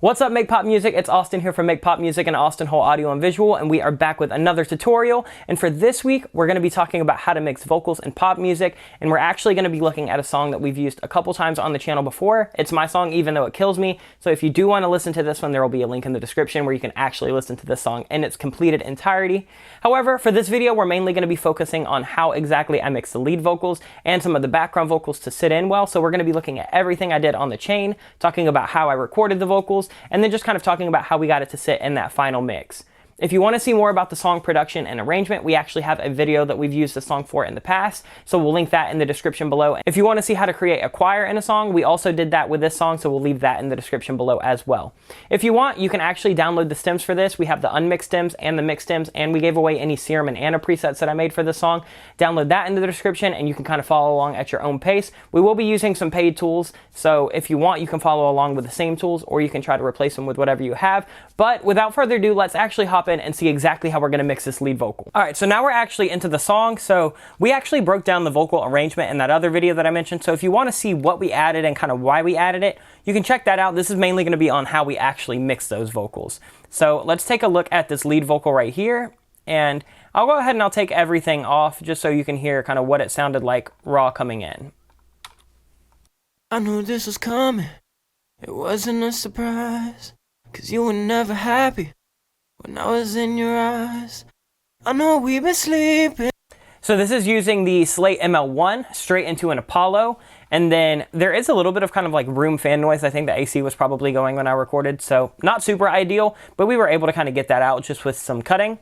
What's up, Make Pop Music? It's Austin here from Make Pop Music and Austin Hole Audio and Visual, and we are back with another tutorial. And for this week, we're going to be talking about how to mix vocals in pop music, and we're actually going to be looking at a song that we've used a couple times on the channel before. It's my song, even though it kills me. So if you do want to listen to this one, there will be a link in the description where you can actually listen to this song in its completed entirety. However, for this video, we're mainly going to be focusing on how exactly I mix the lead vocals and some of the background vocals to sit in well. So we're going to be looking at everything I did on the chain, talking about how I recorded the vocals, and then just kind of talking about how we got it to sit in that final mix. If you want to see more about the song production and arrangement, we actually have a video that we've used the song for in the past, so we'll link that in the description below. If you want to see how to create a choir in a song, we also did that with this song, so we'll leave that in the description below as well. If you want, you can actually download the stems for this. We have the unmixed stems and the mixed stems, and we gave away any Serum and Anna presets that I made for this song. Download that in the description, and you can kind of follow along at your own pace. We will be using some paid tools, so if you want, you can follow along with the same tools, or you can try to replace them with whatever you have. But without further ado, let's actually hop in and see exactly how we're going to mix this lead vocal. All right, so now we're actually into the song. So we actually broke down the vocal arrangement in that other video that I mentioned. So if you want to see what we added and kind of why we added it, you can check that out. This is mainly going to be on how we actually mix those vocals. So let's take a look at this lead vocal right here. And I'll go ahead and I'll take everything off just so you can hear kind of what it sounded like raw coming in. I knew this was coming. It wasn't a surprise, 'cause you were never happy when I was in your eyes. I know we've been sleeping. So this is using the Slate ML1 straight into an Apollo. And then there is a little bit of kind of like room fan noise. I think the AC was probably going when I recorded. So not super ideal, but we were able to kind of get that out just with some cutting.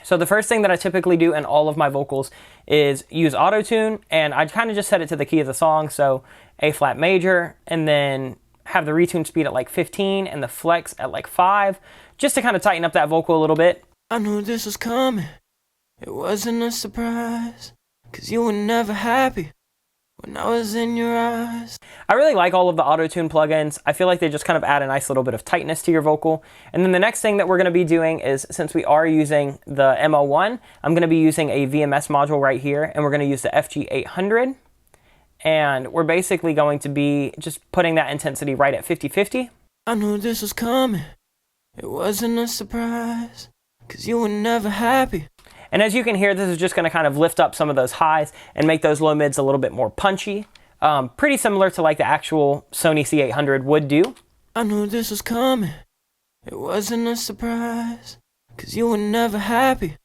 So the first thing that I typically do in all of my vocals is use auto-tune. And I kind of just set it to the key of the song. So A flat major, and then have the retune speed at like 15 and the flex at like 5, just to kind of tighten up that vocal a little bit. I knew this was coming. It wasn't a surprise, 'cause you were never happy when I was in your eyes. I really like all of the auto-tune plugins. I feel like they just kind of add a nice little bit of tightness to your vocal. And then the next thing that we're going to be doing is, since we are using the ML1, I'm going to be using a VMS module right here, and we're going to use the FG800. And we're basically going to be just putting that intensity right at 50-50. I knew this was coming. It wasn't a surprise, 'cause you were never happy. And as you can hear, this is just going to kind of lift up some of those highs and make those low mids a little bit more punchy. Pretty similar to like the actual Sony C800 would do. I knew this was coming. It wasn't a surprise, 'cause you were never happy.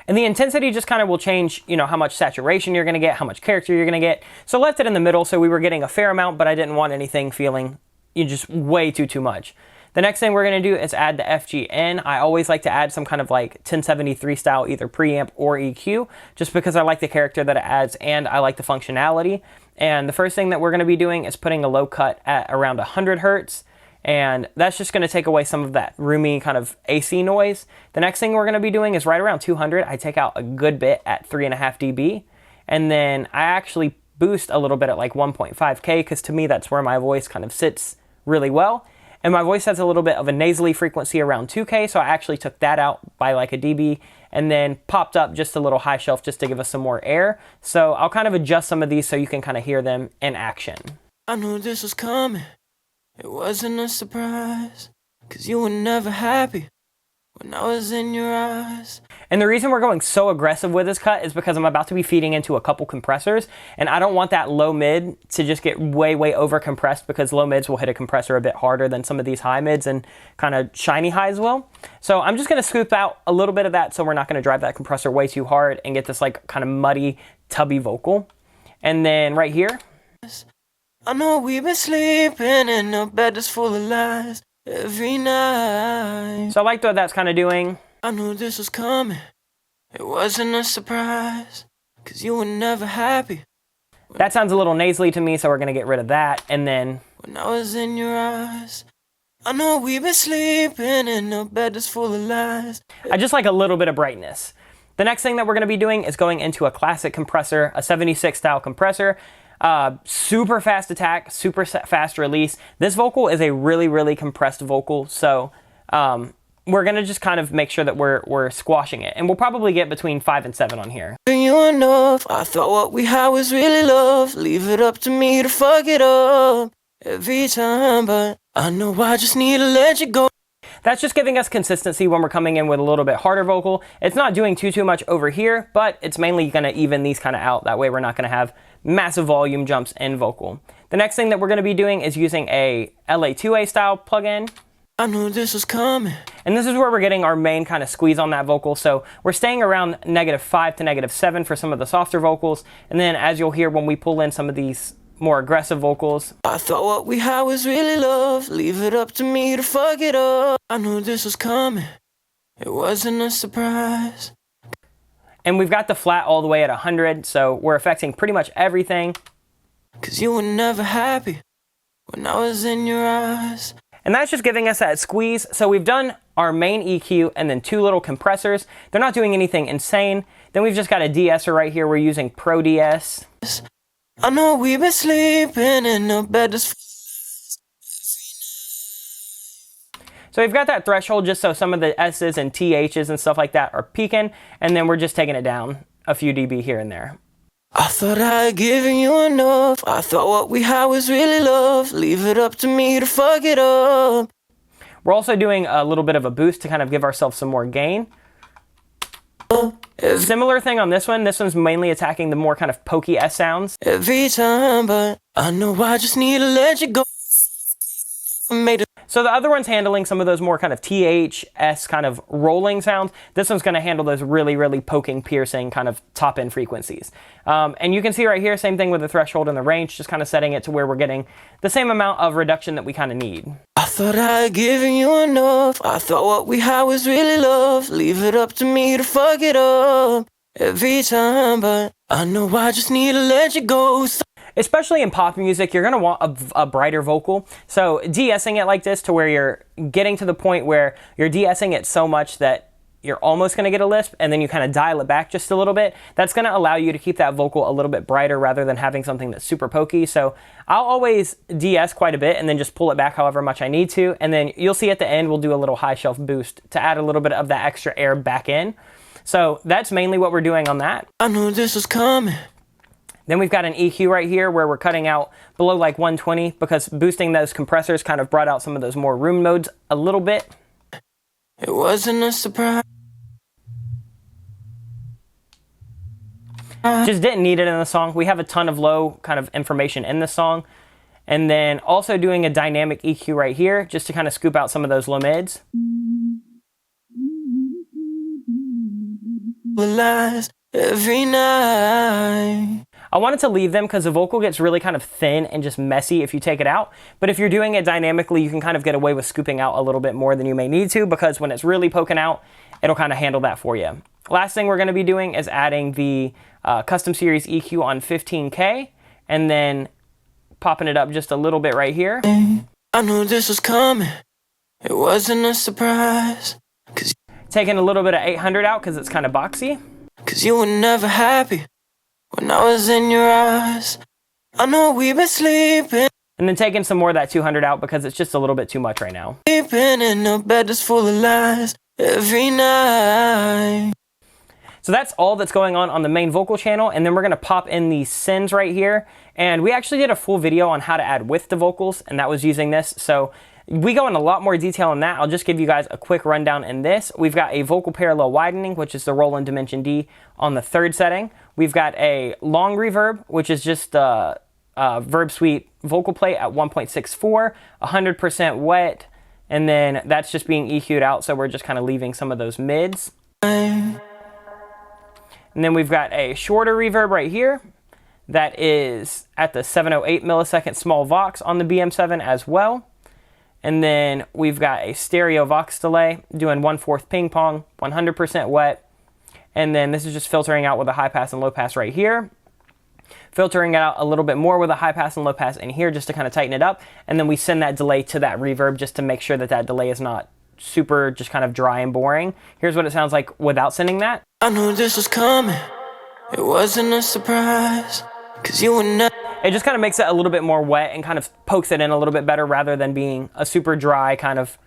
And the intensity just kind of will change, you know, how much saturation you're going to get, how much character you're going to get. So I left it in the middle, so we were getting a fair amount, but I didn't want anything feeling just way too much. The next thing we're going to do is add the FGN. I always like to add some kind of like 1073 style, either preamp or EQ, just because I like the character that it adds and I like the functionality. And the first thing that we're going to be doing is putting a low cut at around 100 hertz. And that's just going to take away some of that roomy kind of AC noise. The next thing we're going to be doing is right around 200. I take out a good bit at 3.5 dB. And then I actually boost a little bit at like 1.5K, because to me that's where my voice kind of sits really well. And my voice has a little bit of a nasally frequency around 2K, so I actually took that out by like a dB and then popped up just a little high shelf just to give us some more air. So I'll kind of adjust some of these so you can kind of hear them in action. I knew this was coming. It wasn't a surprise, 'cause you were never happy when I was in your eyes. And the reason we're going so aggressive with this cut is because I'm about to be feeding into a couple compressors, and I don't want that low mid to just get way over compressed, because low mids will hit a compressor a bit harder than some of these high mids and kind of shiny highs will. So I'm just going to scoop out a little bit of that, so we're not going to drive that compressor way too hard and get this like kind of muddy, tubby vocal. And then right here, I know we've been sleeping in a bed that's full of lies every night. So I like what that's kind of doing. I knew this was coming. It wasn't a surprise, 'cause you were never happy. That sounds a little nasally to me, so we're going to get rid of that. And then when I was in your eyes, I know we've been sleeping in a bed that's full of lies. I just like a little bit of brightness. The next thing that we're going to be doing is going into a classic compressor, a 76 style compressor. Super fast attack, super fast release. This vocal is a really compressed vocal, so we're gonna just kind of make sure that we're squashing it, and we'll probably get between 5 and 7 on here. You enough, I thought what we had was really love. Leave it up to me to fuck it up every time, but I know I just need to let you go. That's just giving us consistency when we're coming in with a little bit harder vocal. It's not doing too much over here, but it's mainly going to even these kind of out. That way we're not going to have massive volume jumps in vocal. The next thing that we're going to be doing is using a LA2A style plugin. I knew this was coming. And this is where we're getting our main kind of squeeze on that vocal. So we're staying around -5 to -7 for some of the softer vocals. And then as you'll hear when we pull in some of these more aggressive vocals. I thought what we had was really love. Leave it up to me to fuck it up. I knew this was coming. It wasn't a surprise. And we've got the flat all the way at 100. So we're affecting pretty much everything. 'Cause you were never happy when I was in your eyes. And that's just giving us that squeeze. So we've done our main EQ and then 2 little compressors. They're not doing anything insane. Then we've just got a de-esser right here. We're using Pro DS. I know we've been sleeping in the bed. So we've got that threshold just so some of the S's and THs and stuff like that are peaking. And then we're just taking it down a few dB here and there. I thought I had given you enough. I thought what we had was really love. Leave it up to me to fuck it up. We're also doing a little bit of a boost to kind of give ourselves some more gain. Similar thing on this one. This one's mainly attacking the more kind of pokey S sounds. Every time, but I know I just need to let you go. So the other one's handling some of those more kind of THS kind of rolling sounds. This one's going to handle those really poking, piercing kind of top end frequencies. And you can see right here, same thing with the threshold and the range, just kind of setting it to where we're getting the same amount of reduction that we kind of need. I thought I had given you enough. I thought what we had was really love. Leave it up to me to fuck it up. Every time, but I know I just need to let you go. Especially in pop music, you're going to want a brighter vocal. So de-essing it like this to where you're getting to the point where you're de-essing it so much that you're almost going to get a lisp, and then you kind of dial it back just a little bit. That's going to allow you to keep that vocal a little bit brighter rather than having something that's super pokey. So I'll always de-ess quite a bit and then just pull it back however much I need to. And then you'll see at the end, we'll do a little high shelf boost to add a little bit of that extra air back in. So that's mainly what we're doing on that. I knew this was coming. Then we've got an EQ right here where we're cutting out below like 120 because boosting those compressors kind of brought out some of those more room modes a little bit. It wasn't a surprise. Just didn't need it in the song. We have a ton of low kind of information in the song. And then also doing a dynamic EQ right here just to kind of scoop out some of those low mids. Every night. I wanted to leave them because the vocal gets really kind of thin and just messy if you take it out. But if you're doing it dynamically, you can kind of get away with scooping out a little bit more than you may need to, because when it's really poking out, it'll kind of handle that for you. Last thing we're going to be doing is adding the custom series EQ on 15K and then popping it up just a little bit right here. I knew this was coming. It wasn't a surprise. Taking a little bit of 800 out because it's kind of boxy. 'Cause you were never happy when I was in your eyes. I know we've been sleeping. And then taking some more of that 200 out because it's just a little bit too much right now. Sleeping in a bed that's full of lies every night. So that's all that's going on the main vocal channel. And then we're going to pop in these sends right here. And we actually did a full video on how to add width to vocals, and that was using this. So we go in a lot more detail on that. I'll just give you guys a quick rundown in this. We've got a vocal parallel widening, which is the Roland Dimension D on the 3rd setting. We've got a long reverb, which is just a Verb Suite vocal plate at 1.64, 100% wet, and then that's just being EQ'd out, so we're just kind of leaving some of those mids. And then we've got a shorter reverb right here that is at the 708 millisecond small Vox on the BM7 as well. And then we've got a stereo Vox delay doing 1/4 ping pong, 100% wet. And then this is just filtering out with a high pass and low pass right here. Filtering it out a little bit more with a high pass and low pass in here just to kind of tighten it up. And then we send that delay to that reverb just to make sure that that delay is not super just kind of dry and boring. Here's what it sounds like without sending that. I knew this was coming. It wasn't a surprise. 'Cause you were never. It just kind of makes it a little bit more wet and kind of pokes it in a little bit better rather than being a super dry kind of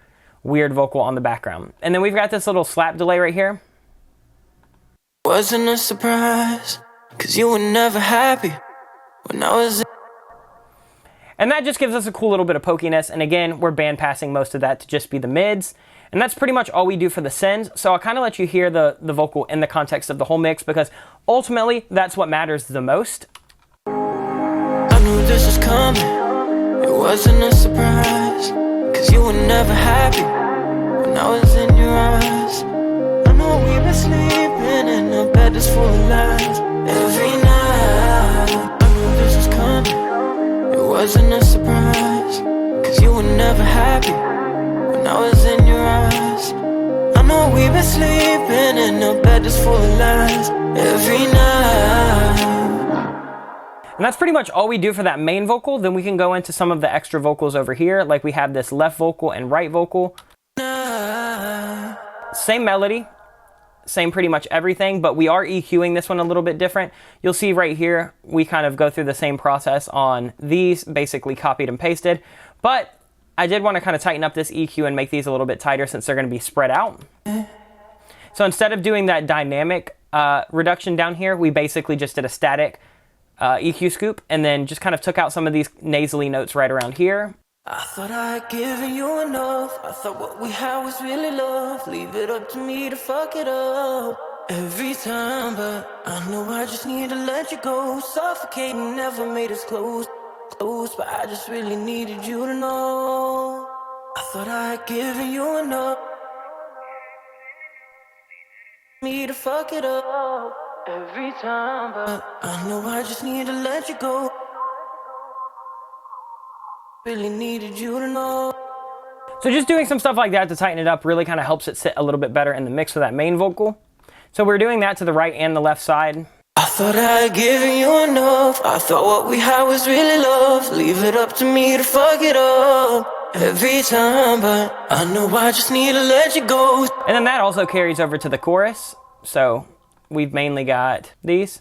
weird vocal on the background. And then we've got this little slap delay right here. Wasn't a surprise. 'Cause you were never happy when I was. And that just gives us a cool little bit of pokiness. And again, we're band passing most of that to just be the mids. And that's pretty much all we do for the sends. So I'll kind of let you hear the vocal in the context of the whole mix, because ultimately that's what matters the most. I knew this was coming, it wasn't a surprise, cause you were never happy when I was in your eyes. I know we've been sleeping in a bed that's full of lies every night. I knew this was coming, it wasn't a surprise, cause you were never happy when I was in your eyes. I know we've been sleeping in a bed that's full of lies every night. And that's pretty much all we do for that main vocal. Then we can go into some of the extra vocals over here. Like we have this left vocal and right vocal. Same melody, same pretty much everything, but we are EQing this one a little bit different. You'll see right here, we kind of go through the same process on these, basically copied and pasted. But I did want to kind of tighten up this EQ and make these a little bit tighter since they're going to be spread out. So instead of doing that dynamic reduction down here, we basically just did a static EQ scoop, and then just kind of took out some of these nasally notes right around here. I thought I had given you enough. I thought what we had was really love. Leave it up to me to fuck it up every time, but I know I just need to let you go. Suffocating never made us close, but I just really needed you to know. I thought I had given you enough. Me to fuck it up every time, but I know I just need to let you go. Really needed you to know. So just doing some stuff like that to tighten it up really kind of helps it sit a little bit better in the mix with that main vocal. So we're doing that to the right and the left side. I thought I had given you enough. I thought what we had was really love. Leave it up to me to fuck it up every time, but I know I just need to let you go. And then that also carries over to the chorus. So we've mainly got these.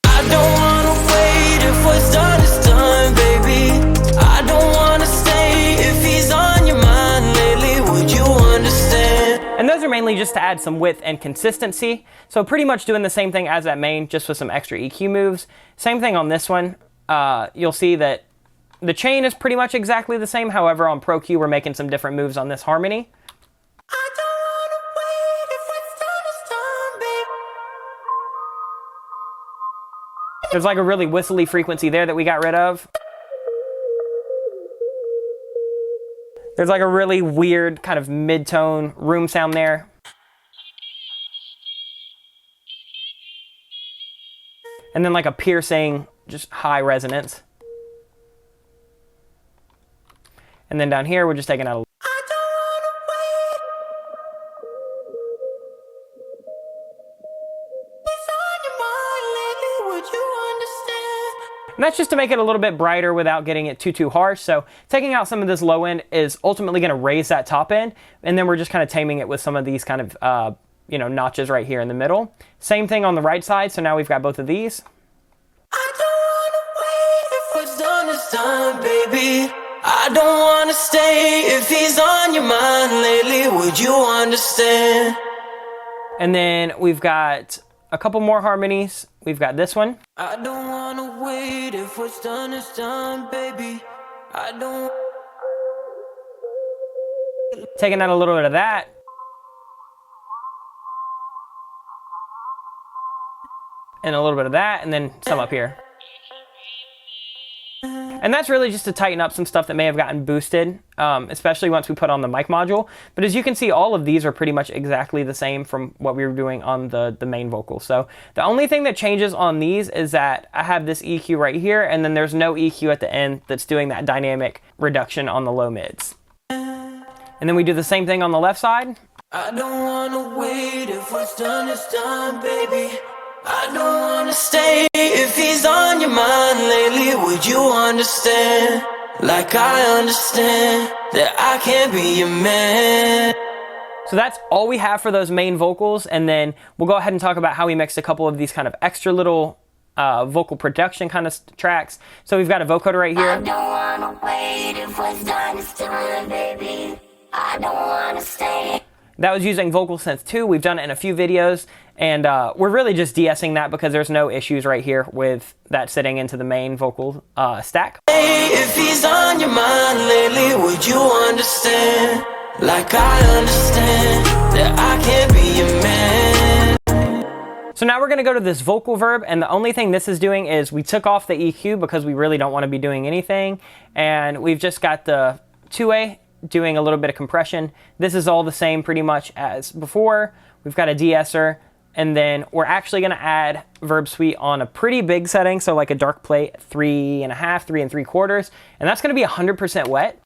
I don't wanna wait, if what's done is done, baby. I don't wanna stay, if he's on your mind lately, would you understand? And those are mainly just to add some width and consistency. So pretty much doing the same thing as that main, just with some extra EQ moves. Same thing on this one. You'll see that the chain is pretty much exactly the same. However, on Pro Q, we're making some different moves on this harmony. I don't wanna wait, if what's done is done, baby. There's like a really whistly frequency there that we got rid of. There's like a really weird kind of mid-tone room sound there. And then like a piercing, just high resonance. And then down here, we're just taking out a... I don't wanna wait. It's on your mind lately, would you understand? And that's just to make it a little bit brighter without getting it too harsh. So taking out some of this low end is ultimately going to raise that top end. And then we're just kind of taming it with some of these kind of, notches right here in the middle. Same thing on the right side. So now we've got both of these. I don't wanna wait, if what's done is done, baby. I don't wanna stay, if he's on your mind lately, would you understand? And then we've got a couple more harmonies. We've got this one. I don't wanna wait, if what's done is done, baby. I don't. Taking out a little bit of that. And a little bit of that, and then some up here. And that's really just to tighten up some stuff that may have gotten boosted, especially once we put on the mic module. But as you can see, all of these are pretty much exactly the same from what we were doing on the main vocal. So the only thing that changes on these is that I have this EQ right here, and then there's no EQ at the end that's doing that dynamic reduction on the low mids. And then we do the same thing on the left side. I don't wanna wait, if what's done is done, baby. I don't wanna stay, if he's on your mind lately, would you understand? Like I understand that I can't be your man. So that's all we have for those main vocals, and then we'll go ahead and talk about how we mixed a couple of these kind of extra little vocal production kind of tracks. So we've got a vocoder right here. I don't wanna wait, if what's done is done, baby. I don't wanna stay. that was using Vocal Synth 2. We've done it in a few videos, and we're really just de-essing that because there's no issues right here with that sitting into the main vocal stack. Hey, if he's on your mind lately, would you understand? Like I understand that I can't be your man. So now we're going to go to this vocal verb, and the only thing this is doing is we took off the EQ because we really don't want to be doing anything, and we've just got the 2A doing a little bit of compression. This is all the same pretty much as before. We've got a de-esser, and then we're actually going to add verb suite on a pretty big setting, so like a dark plate 3.5, 3 3/4, and that's going to be 100% wet.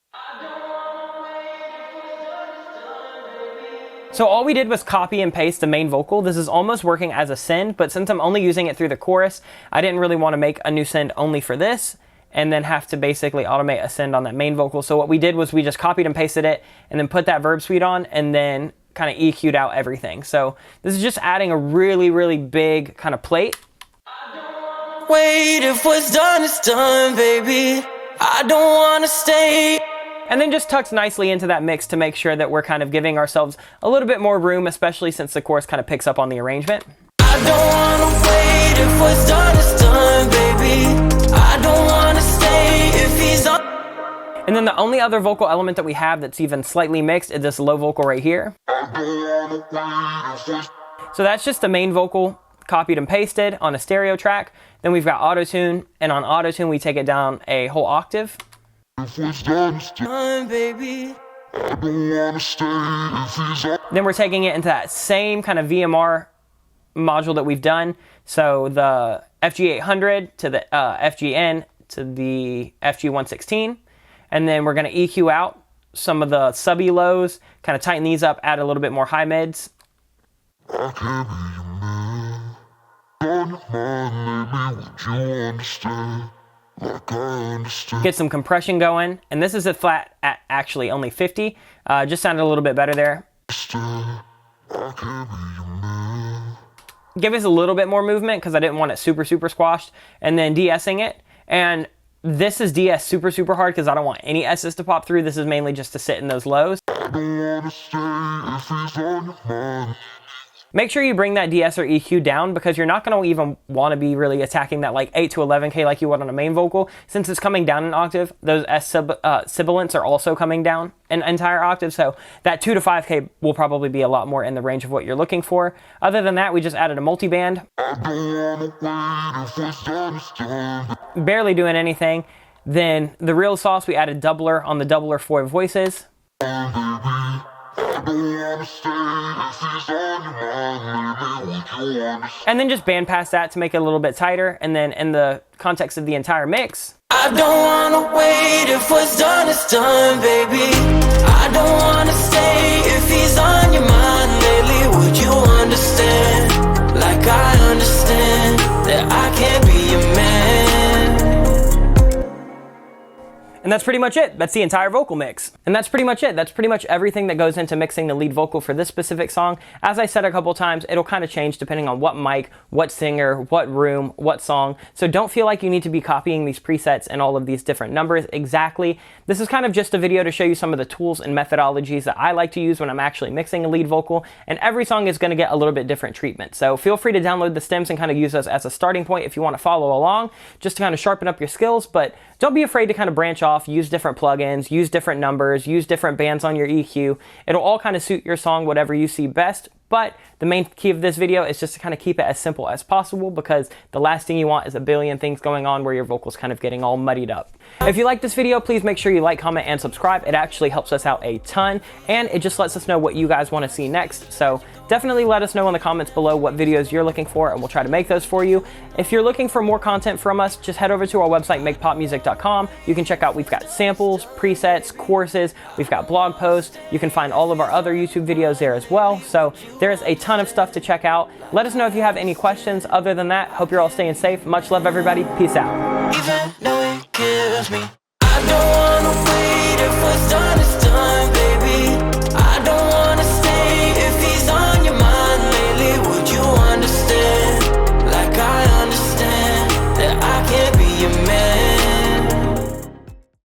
So all we did was copy and paste the main vocal. This is almost working as a send, but since I'm only using it through the chorus, I didn't really want to make a new send only for this and then have to basically automate a send on that main vocal. So what we did was we just copied and pasted it and then put that verb suite on and then kind of EQ'd out everything. So this is just adding a really, really big kind of plate. Wait, if what's done is done, baby, I don't want to stay. And then just tucks nicely into that mix to make sure that we're kind of giving ourselves a little bit more room, especially since the chorus kind of picks up on the arrangement. I don't wanna wait, if what's done is done, baby. I don't wanna stay if he's on. And then the only other vocal element that we have that's even slightly mixed is this low vocal right here. So that's just the main vocal copied and pasted on a stereo track. Then we've got auto-tune, and on auto-tune we take it down a whole octave. Baby. Then we're taking it into that same kind of VMR module that we've done. So the FG800 to the FGN to the FG116. And then we're going to EQ out some of the subby lows, kind of tighten these up, add a little bit more high mids. I can't be your man. On your mind, maybe would you understand? Like I understand. Get some compression going, and this is a flat at actually only 50. Just sounded a little bit better there. I can't be your man. Give us a little bit more movement because I didn't want it super squashed, and then de-essing it. And this is de-ess super hard because I don't want any S's to pop through. This is mainly just to sit in those lows. I don't wanna stay if he's on your mind. Make sure you bring that de-ess or EQ down because you're not going to even want to be really attacking that like 8 to 11K like you would on a main vocal. Since it's coming down an octave, those sibilants are also coming down an entire octave, so that 2 to 5K will probably be a lot more in the range of what you're looking for. Other than that, we just added a multiband. Barely doing anything. Then the real sauce, we added doubler on the doubler for voices. And then just band past that to make it a little bit tighter. And then in the context of the entire mix, I don't wanna wait, if what's done is done, baby. I don't wanna stay if he's on your mind lately. Would you understand? Like I understand that I can't be your man. and that's pretty much it. That's the entire vocal mix. And that's pretty much it. That's pretty much everything that goes into mixing the lead vocal for this specific song. As I said a couple times, it'll kind of change depending on what mic, what singer, what room, what song. So don't feel like you need to be copying these presets and all of these different numbers exactly. This is kind of just a video to show you some of the tools and methodologies that I like to use when I'm actually mixing a lead vocal, and every song is going to get a little bit different treatment. So feel free to download the stems and kind of use those as a starting point if you want to follow along, just to kind of sharpen up your skills, but don't be afraid to kind of branch off, use different plugins, use different numbers, use different bands on your EQ. It'll all kind of suit your song, whatever you see best. But the main key of this video is just to kind of keep it as simple as possible, because the last thing you want is a billion things going on where your vocals kind of getting all muddied up. If you like this video, please make sure you like, comment, and subscribe. It actually helps us out a ton, and it just lets us know what you guys want to see next. So definitely let us know in the comments below what videos you're looking for, and we'll try to make those for you. If you're looking for more content from us, just head over to our website, makepopmusic.com. You can check out, we've got samples, presets, courses, we've got blog posts. You can find all of our other YouTube videos there as well. So there's a ton of stuff to check out. Let us know if you have any questions. Other than that, hope you're all staying safe. Much love, everybody. Peace out. Even though it kills me.